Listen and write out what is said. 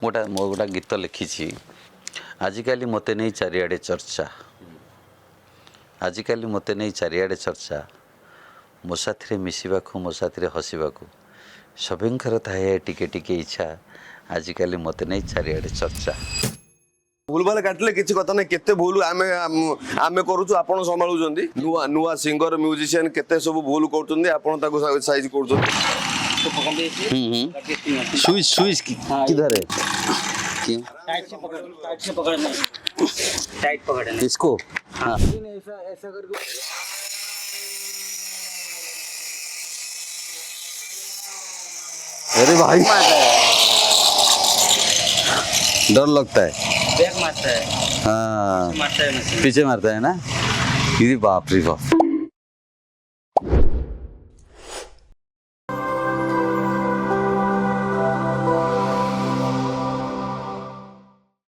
गोटा गीत लिखी आजिकल मत नहीं चारिआडे चर्चा आजिकल मत नहीं चारिआडे चर्चा मो साथी मिसवा मो साथी हसवा सभींकर थाए टिके टिके इच्छा आजिकल मत नहीं चारिआडे चर्चा भूल भाल काटिले किसी कथा नहीं केते भूल आमे आमे करूछु आपण संभाळुचंदी नुआ नुआ सिंगर म्यूजिशियन केते सब भूल करचंदी आपण ताको साइज करचंदी स्विच स्विच किधर है क्यों टाइट से पकड़ना टाइट पकड़ना इसको हाँ ऐसा करके अरे भाई डर लगता है बैक मारता है हाँ मारता है मशीन पीछे मारता है ना ये बाप रे बाप